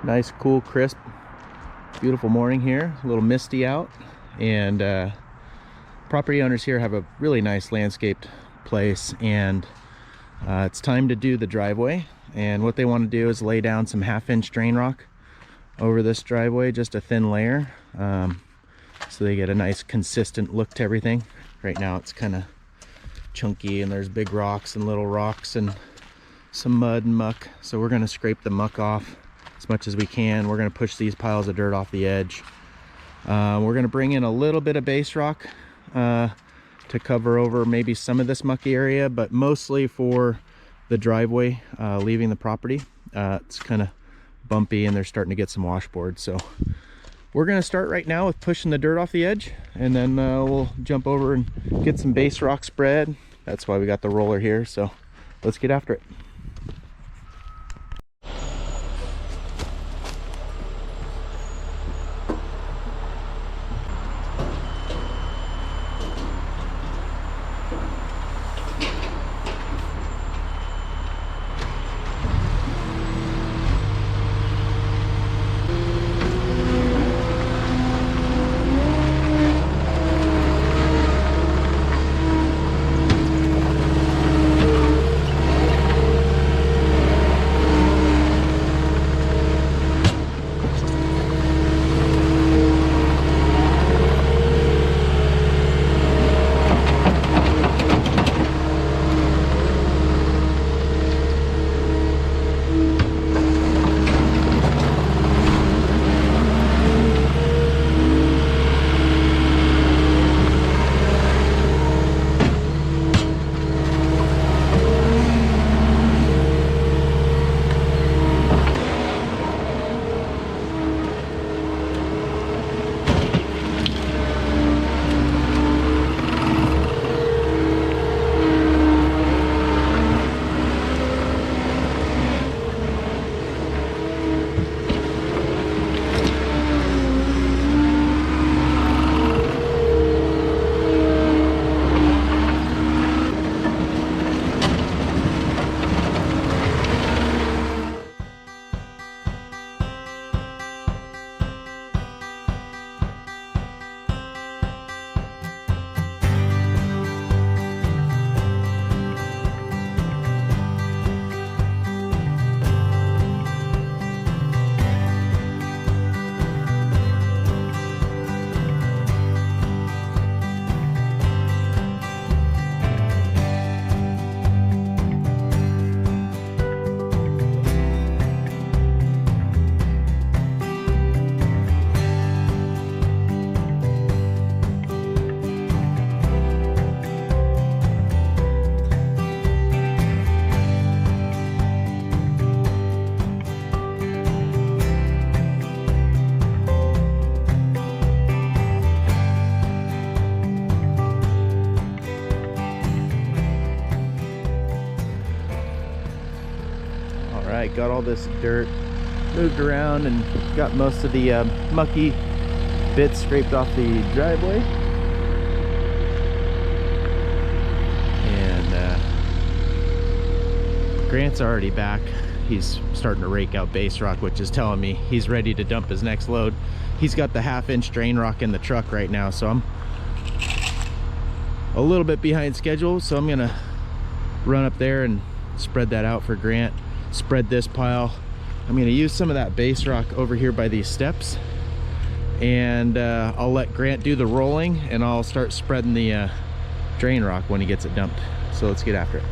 Nice, cool, crisp, beautiful morning here. A little misty out, and property owners here have a really nice landscaped place, and it's time to do the driveway. And what they want to do is lay down some 1/2-inch drain rock over this driveway, just a thin layer, so they get a nice consistent look to everything. Right now it's kind of chunky, and there's big rocks and little rocks and some mud and muck, so we're going to scrape the muck off as much as we can. We're going to push these piles of dirt off the edge. We're going to bring in a little bit of base rock to cover over maybe some of this mucky area, but mostly for the driveway leaving the property. It's kind of bumpy and they're starting to get some washboard, so we're going to start right now with pushing the dirt off the edge, and then we'll jump over and get some base rock spread. That's why we got the roller here, so let's get after it. Got all this dirt moved around and got most of the mucky bits scraped off the driveway, and Grant's already back. He's starting to rake out base rock, which is telling me he's ready to dump his next load. He's got the 1/2-inch drain rock in the truck right now, so I'm a little bit behind schedule, so I'm gonna run up there and spread that out for Grant. Spread this pile. I'm going to use some of that base rock over here by these steps, and I'll let Grant do the rolling, and I'll start spreading the drain rock when he gets it dumped. So let's get after it.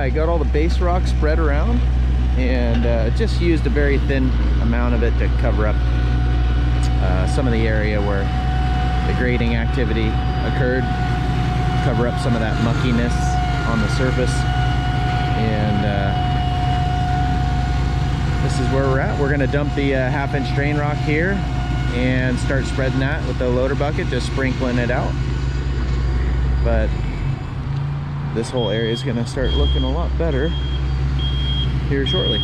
I got all the base rock spread around, and just used a very thin amount of it to cover up some of the area where the grading activity occurred, cover up some of that muckiness on the surface. And this is where we're at. We're gonna dump the half-inch drain rock here and start spreading that with the loader bucket, just sprinkling it out. But this whole area is gonna start looking a lot better here shortly.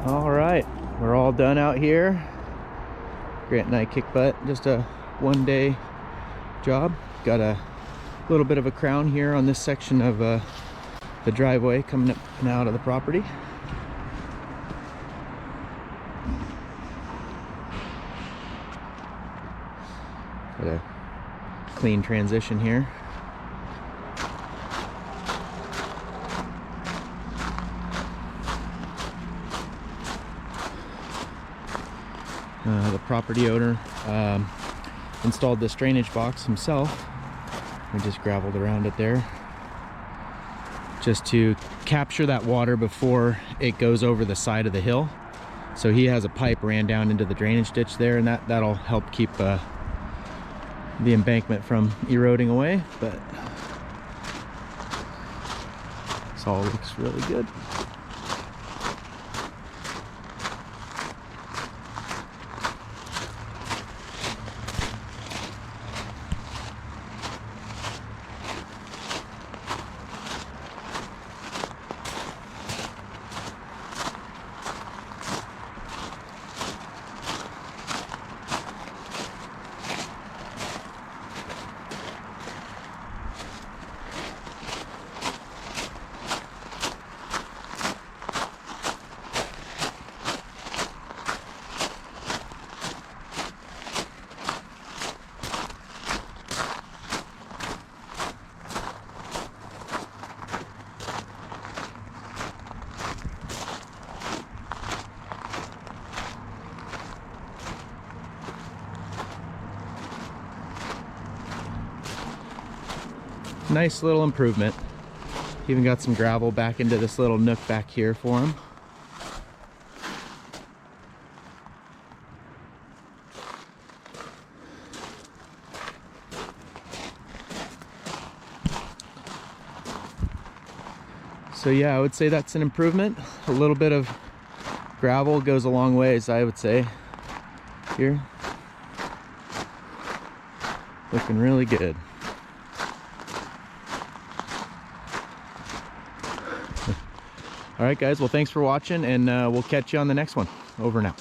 All right, we're all done out here. Grant and I kick butt. Just a one-day job. Got a little bit of a crown here on this section of the driveway coming up and out of the property. Got a clean transition here. The property owner installed this drainage box himself. We just gravelled around it there just to capture that water before it goes over the side of the hill. So he has a pipe ran down into the drainage ditch there, and that'll help keep the embankment from eroding away. But this all looks really good. Nice little improvement. Even got some gravel back into this little nook back here for him. So yeah, I would say that's an improvement. A little bit of gravel goes a long ways, I would say. Here. Looking really good. All right, guys, well, thanks for watching, and we'll catch you on the next one. Over now.